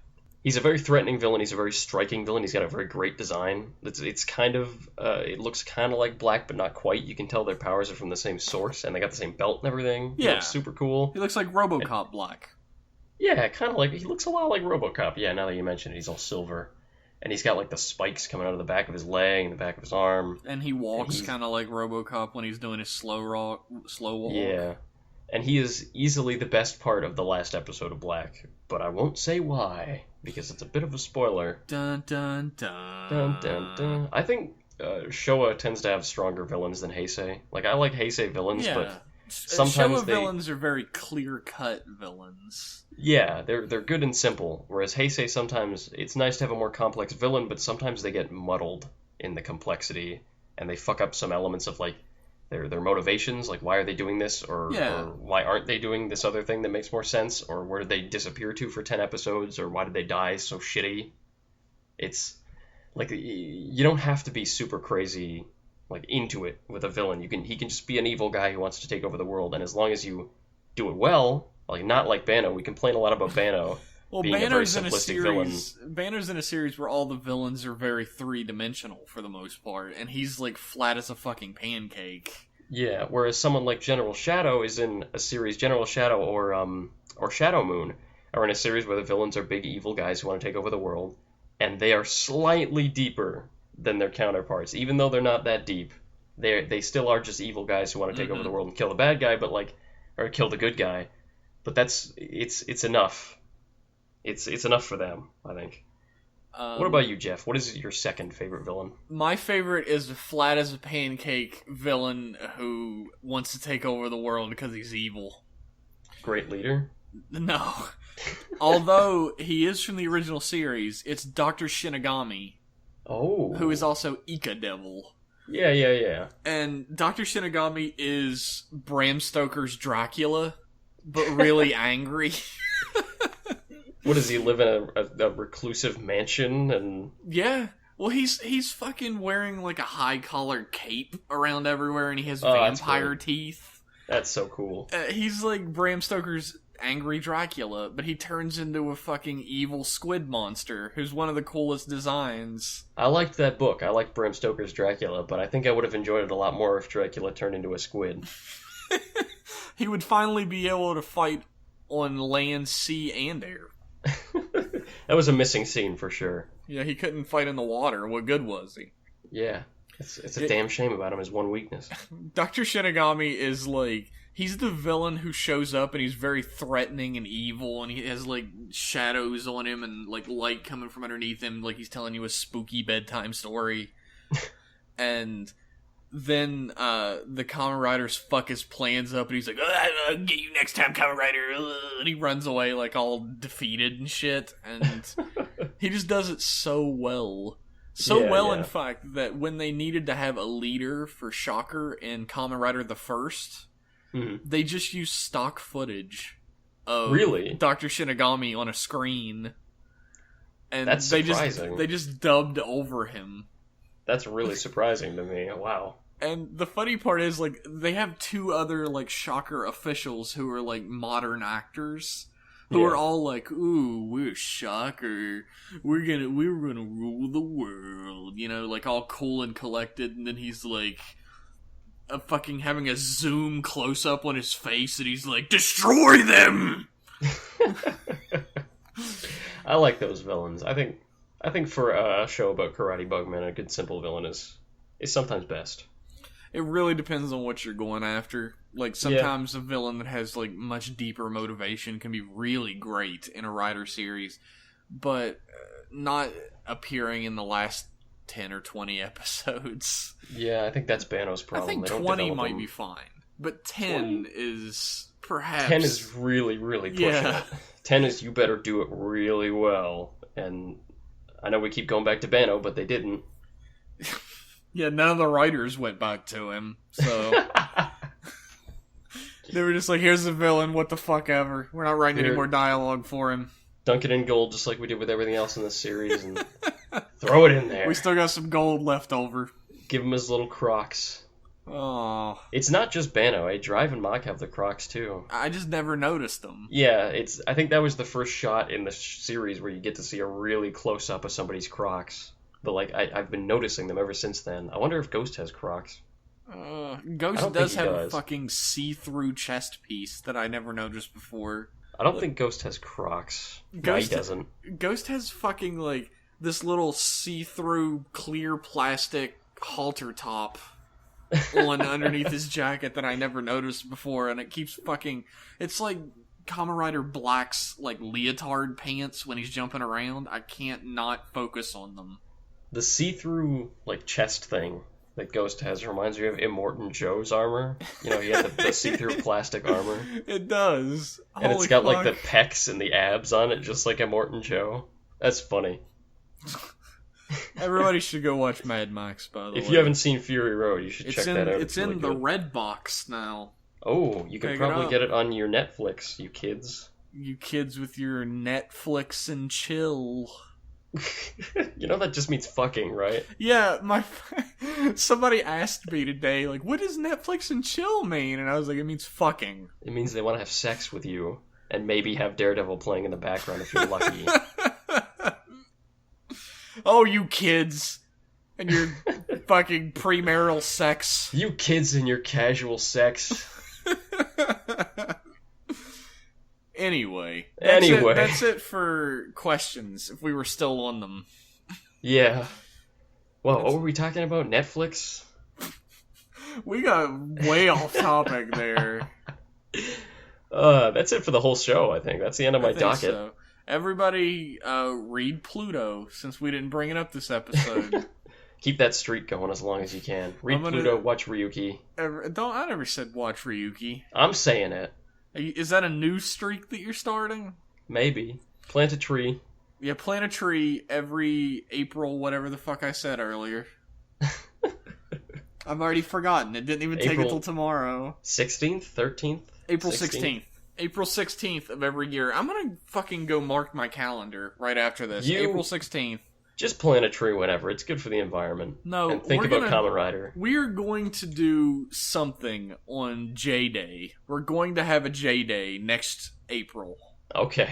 He's a very threatening villain. He's a very striking villain. He's got a very great design. It's kind of it looks kind of like Black, but not quite. You can tell their powers are from the same source, and they got the same belt and everything. Yeah, he looks super cool. He looks like RoboCop Black. Yeah, kind of like, he looks a lot like RoboCop. Yeah, now that you mention it, he's all silver, and he's got like the spikes coming out of the back of his leg and the back of his arm. And he walks kind of like RoboCop when he's doing his slow walk. Yeah, And he is easily the best part of the last episode of Black, but I won't say why, because it's a bit of a spoiler. Dun dun dun. Dun, dun, dun. I think Showa tends to have stronger villains than Heisei. Like, I like Heisei villains, but sometimes Showa villains are very clear-cut villains. Yeah, they're good and simple, whereas Heisei sometimes, it's nice to have a more complex villain, but sometimes they get muddled in the complexity, and they fuck up some elements of, like, their motivations, like why are they doing this, or why aren't they doing this other thing that makes more sense, or where did they disappear to for 10 episodes, or why did they die so shitty. It's like, you don't have to be super crazy, like, into it with a villain. He can just be an evil guy who wants to take over the world, and as long as you do it well, like, not like Bano. We complain a lot about Bano being a very simplistic villain. Banner's in a series where all the villains are very three-dimensional for the most part, and he's, like, flat as a fucking pancake. Yeah, whereas someone like General Shadow is in a series, General Shadow or Shadow Moon are in a series where the villains are big evil guys who want to take over the world, and they are slightly deeper than their counterparts. Even though they're not that deep, they still are just evil guys who want to take over the world and kill the bad guy, but like, or kill the good guy. But it's enough. It's enough for them, I think. What about you, Jeff? What is your second favorite villain? My favorite is a flat as a pancake villain who wants to take over the world because he's evil. Great leader? No. Although he is from the original series, it's Dr. Shinigami. Oh. Who is also Ika Devil. Yeah. And Dr. Shinigami is Bram Stoker's Dracula, but really angry. What does he live in a reclusive mansion and? Yeah, well he's fucking wearing like a high collared cape around everywhere, and he has vampire teeth. That's so cool. He's like Bram Stoker's angry Dracula, but he turns into a fucking evil squid monster, who's one of the coolest designs. I liked that book. I liked Bram Stoker's Dracula, but I think I would have enjoyed it a lot more if Dracula turned into a squid. He would finally be able to fight on land, sea, and air. That was a missing scene for sure. Yeah, he couldn't fight in the water. What good was he? Yeah, it's a damn shame about him, his one weakness. Dr. Shinigami is like, he's the villain who shows up and he's very threatening and evil, and he has like shadows on him and like light coming from underneath him, like he's telling you a spooky bedtime story. And then the Kamen Riders fuck his plans up, and he's like, I'll get you next time, Kamen Rider. And he runs away like all defeated and shit. And he just does it so well. In fact, that when they needed to have a leader for Shocker in Kamen Rider the First, they just used stock footage of Dr. Shinigami on a screen. And that's surprising. They just dubbed over him. That's really surprising to me. Wow. And the funny part is, like, they have two other, like, Shocker officials who are, like, modern actors. Who are all like, ooh, we're Shocker. We're gonna rule the world. You know, like, all cool and collected. And then he's, like, fucking having a zoom close-up on his face. And he's like, destroy them! I like those villains. I think for a show about Karate Bugman, a good simple villain is sometimes best. It really depends on what you're going after. Like, sometimes a villain that has, like, much deeper motivation can be really great in a Rider series, but not appearing in the last 10 or 20 episodes. Yeah, I think that's Bano's problem. I think 20 might be fine, but 10 is perhaps... 10 is really, really pushing it. 10 is you better do it really well, and I know we keep going back to Bano, but they didn't. Yeah, none of the writers went back to him, so... They were just like, here's the villain, what the fuck ever. We're not writing any more dialogue for him. Dunk it in gold just like we did with everything else in this series, and throw it in there. We still got some gold left over. Give him his little Crocs. Oh. It's not just Bano, Drive and Mach have the Crocs too. I just never noticed them. Yeah, I think that was the first shot in the series where you get to see a really close-up of somebody's Crocs. But, like, I've been noticing them ever since then. I wonder if Ghost has Crocs. Ghost does have a fucking see-through chest piece that I never noticed before. I don't think Ghost has Crocs. No, he doesn't. Ghost has fucking, like, this little see-through clear plastic halter top. on underneath his jacket that I never noticed before, and it keeps fucking... It's like Kamen Rider Black's like leotard pants when he's jumping around. I can't not focus on them. The see-through like chest thing that Ghost has reminds me of Immortan Joe's armor. You know, he had the see-through plastic armor. It does. And it's got like the pecs and the abs on it, just like Immortan Joe. That's funny. Everybody should go watch Mad Max, by the way. If you haven't seen Fury Road, you should check that out. It's in the red box now. Oh, you can probably get it on your Netflix, you kids. You kids with your Netflix and chill. You know that just means fucking, right? Yeah, somebody asked me today, like, what does Netflix and chill mean? And I was like, it means fucking. It means they want to have sex with you, and maybe have Daredevil playing in the background if you're lucky. Oh, you kids and your fucking premarital sex. You kids and your casual sex. Anyway. Anyway. That's it for questions, if we were still on them. Yeah. Well, what were we talking about? Netflix? We got way off topic there. That's it for the whole show, I think. That's the end of my docket. So. Everybody read Pluto, since we didn't bring it up this episode. Keep that streak going as long as you can. Read Pluto, watch Ryuki. I never said watch Ryuki. I'm saying it. Is that a new streak that you're starting? Maybe. Plant a tree. Yeah, plant a tree every April, whatever the fuck I said earlier. I've already forgotten. It didn't even take until tomorrow. 16th? 13th? April 16th. April 16th of every year. I'm gonna fucking go mark my calendar right after this. April 16th. Just plant a tree whenever. It's good for the environment. No, and think about Kamen Rider. We're going to do something on J-Day. We're going to have a J-Day next April. Okay.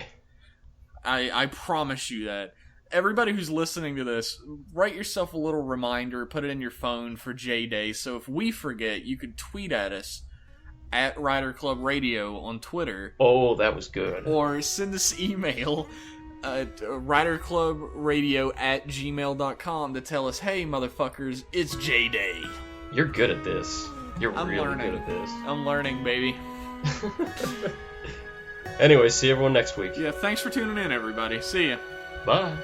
I promise you that. Everybody who's listening to this, write yourself a little reminder, put it in your phone for J-Day, so if we forget, you could tweet at us at Rider Club Radio on Twitter. Oh, that was good. Or send us email at riderclubradio@gmail.com to tell us, hey, motherfuckers, it's J-Day. You're good at this. You're really good at this. I'm learning, baby. Anyway, see everyone next week. Yeah, thanks for tuning in, everybody. See ya. Bye.